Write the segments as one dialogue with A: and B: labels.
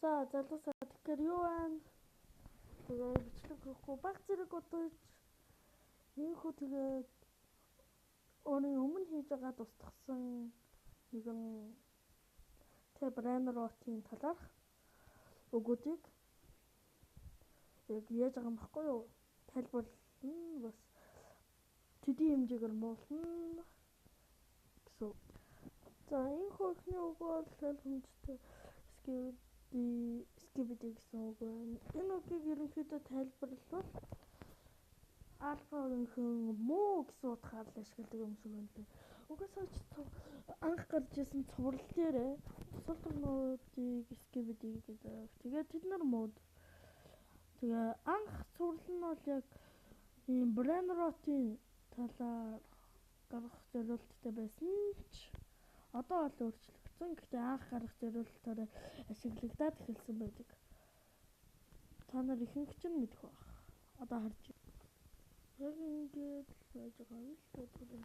A: За залуусаа тэгэхээр юу байна? Тэгээ бичлэг хийхгүй баг зэрэг удаж ийхүү тэгээд өөрийн өмнө хийж байгаа тусдагсан нэгэн брэнд ротын талаарх өгүүдийг яг яаж байгаа юм баггүй юу? Тайлбарлана бас төдий хэмжээгээр муулна гэсэн. За ийхүү ихний үг бол тайлбарчтай скибиди гэсэн үг байна. Энэ үгийг ерөнхийдөө тайлбарлавал альфагийнхэн муу гэсэн утгаар л ашигладаг юм шиг байна лээ. Угаасаа ч анх гарч ирсэн цуврал дээрээ тусалтнуудыг скибиди гэдэг. Тэгээд тэд нар мууд. Тэгээ анх цуврал нь бол яг ийм брэнд ротын талаар гаргах зорилттой байсан ч одоо бол өөрчлөгдсөн. Гэхдээ анх гаргах зорилтоор ашиглагдаад эхэлсэн байдаг. Та нар ихэнх ч мэдэх баг. Одоо харж яг ингээд байж байгаа юм л гэдэг.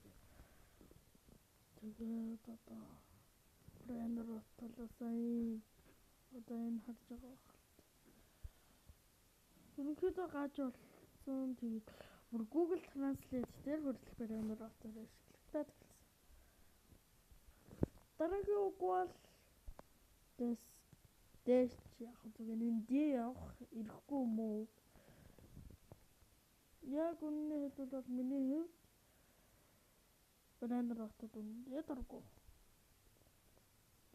A: Тэгээд одоо брэнд рот талаасаа одоо энэ харж байгаа баг. Ерөнхийдөө gaaj болсон. Тэгээд бүр Google Translate дээр хүртэл брэнд ротоор ашиглагдаад эхэлсэн. Дараагийн үг бол дэш яг зүгээр энэ D явах ирэхгүй мүү. Яг үнэний хэлбэл миний хувьд брэнд ротод үнэндээ дурггүй.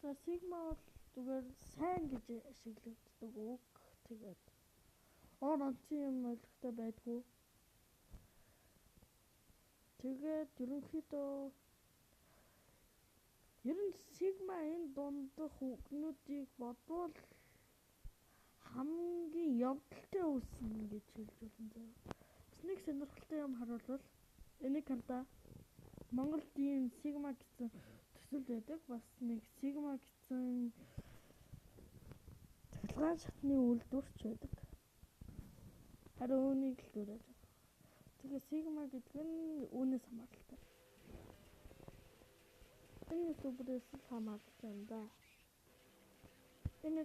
A: За Sigma бол зүгээр сайн гэж ашиглагддаг үг. Тэгээд онцгой юм ойлгохтой байдгүй. Тэгээд ерөнхийдөө ер нь Sigma энэ дундах үгнүүдийг бодвол хамгийн явдалтай үснэ гэж хэлж болно. Бас нэг сонирхолтой юм харуулбал энийг хардаа Монголд ийм Sigma гэсэн төсөл байдаг. Бас нэг Sigma гэсэн цахилгаан шатны үйлдвэрч байдаг. Харин үүнийг л дураж байгаа. Тэгээ Sigma гэдэг нь үүнээс хамааралтай. Энэ ютуберээс л хамаарч байна да. Энэ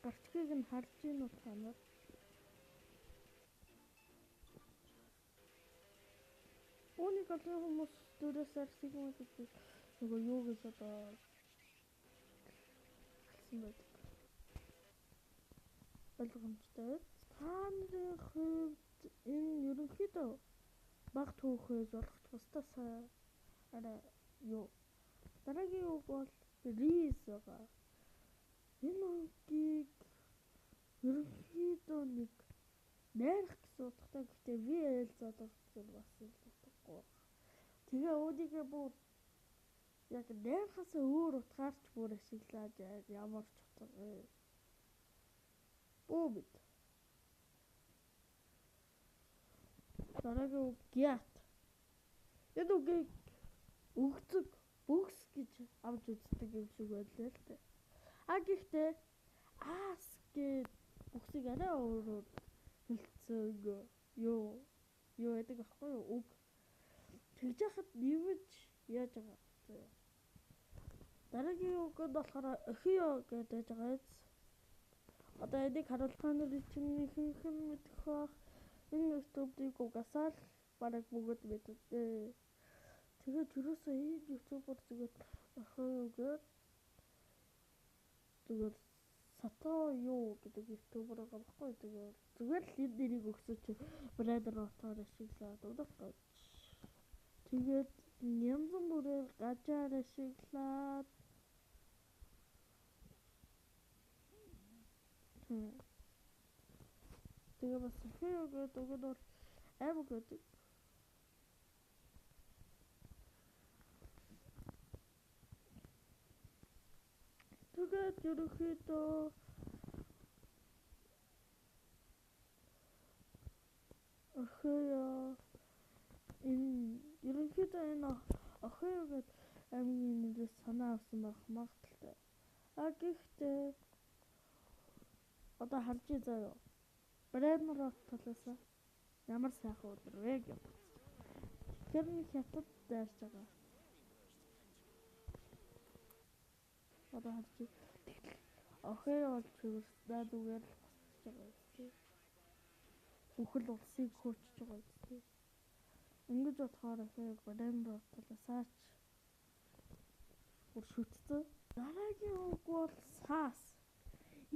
A: гарчгийг нь харж ийн утгаанаар үүнийг олон хүмүүс дөрөөсөр Sigma гэдэг нөгөө юу гэж одоо хэлсэн байдаг. Ойлгомжтой. Та нарын хувьд энэ ерөнхийдөө баг түүхээс болох бусдаас арай юу. Дараагийн үг бол Reese байгаа. Энэ үгийг ерөнхийдөө нэг найрах гэсэн утгатай. Гэхдээ VL зодох гэж бас хэлдэггүй. Тэгээ өөрийгөө бүр яг найрахаас өөр утгаарч бүр ашиглаад ямар ч утга бөөд. Дараагийн үг Giat. Энэ үгийг өгцөг бүкс гэж авч үздэг юм шиг байлаа л дээ. Гэхдээ ас гэд бүксийг арай өөрөөр хэлцэг юу байдаг аахгүй юу? Үг. Тэгж яхад нэмж яаж байгаа. Дараагийн үг нь болохоор Ohio гэдэг байгаа. Одоо энийг харуулах нь чинь ихэнх нь мэдэх бах. Энэ ютубыг угасаал бараг бүгд мэддэг. Тэгээд юусоо энэ ютубер зүгээр Ohio гэдэг зүгээр Сато юу гэдэг ютубер байгаа байхгүй. Тэгээд зүгээр л энэ нэрийг өгсөж брэнд ротоор ашиглаад удахгүй. Тэгээд янз бүрээр гажаар ашиглаад тэгээ бас Ohio гэдэг үг нь бол аймаг гэдэг. Тэгээд ерөнхийдөө Ohio энэ Ohio гэдэг аймгийн нэрээс санаа авсан байх магадaltaй. Гэхдээ одоо харж заяа. Брэнд рот талаасаа ямар сайхан өдөр вэ гэж. Тэр нэг хятад дайрч байгаа. Одоо харж Охей болж хөвөрснөө зүгээр л босч байгаа үстэй. Бүхэл улсыг хөөчж байгаа үстэй. Ингэж бодохоор охей Бремброт талаасаач бүр шүтцэн. Дараагийн үг бол саас.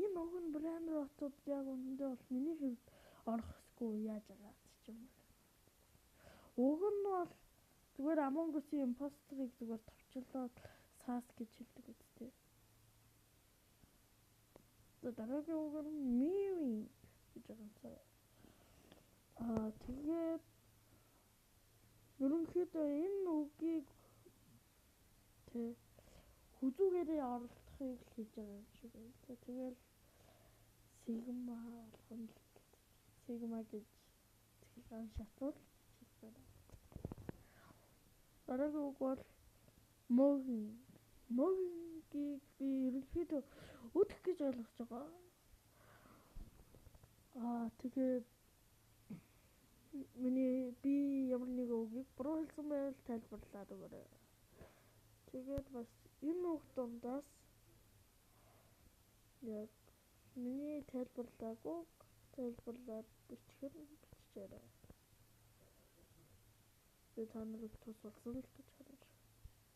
A: Энэ үг нь Брембротод яг үнэндээ бол миний хувьд орохсгүй яаж байгаа ч юм уу. Уг нь бол зүгээр Among Us-ийн импостерыг зүгээр товчлоод саас гэж хэлдэг үстэй. Дараагийн үг нь Mewing гэж байгаа юм. Тэгээд ерөнхийдөө энэ үгийг хүзүүгээрээ оролдохыг хийж байгаа юм шиг байна. Тэгэл Sigma болгоно л гэж. Sigma гэж цэглэн шатвал хэлсэн. Дараагийн үг бол Mowing. Mowing-ийг би ерөнхийдөө өдөх гэж ойлгож байгаа. Тэгээд би ямар нэг үгийг буруу хэлсэн байвал тайлбарлаад өгөөрэй. Тэгээд бас энэ үг дундаас яг миний тайлбарлаад бичээрэй. Би та нарыг тус болсон л гэж харна.